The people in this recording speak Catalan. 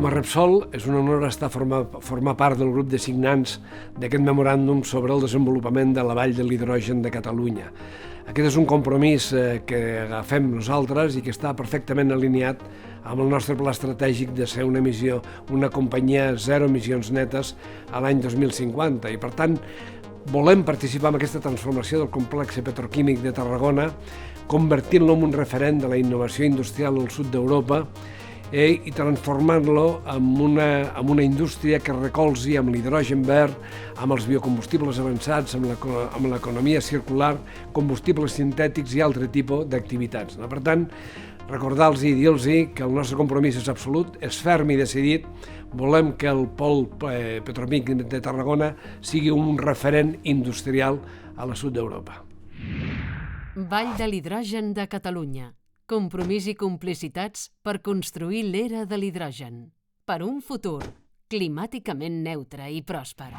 Com a Repsol, és un honor formar part del grup de signants d'aquest memoràndum sobre el desenvolupament de la Vall de l'hidrogen de Catalunya. Aquest és un compromís que agafem nosaltres i que està perfectament alineat amb el nostre pla estratègic de ser una companyia zero emissions netes a l'any 2050 i, per tant, volem participar en aquesta transformació del complex petroquímic de Tarragona, convertint-lo en un referent de la innovació industrial al sud d'Europa i transformant-lo en una indústria que recolzi amb l'hidrogen verd, amb els biocombustibles avançats, amb l'economia circular, combustibles sintètics i altre tipus d'activitats. Per tant, recordar-los i dir-los que el nostre compromís és absolut, és ferm i decidit. Volem que el pol petroquímic de Tarragona sigui un referent industrial a la sud d'Europa. Vall de l'hidrogen de Catalunya. Compromís i complicitats per construir l'era de l'hidrogen. Per un futur climàticament neutre i pròsper.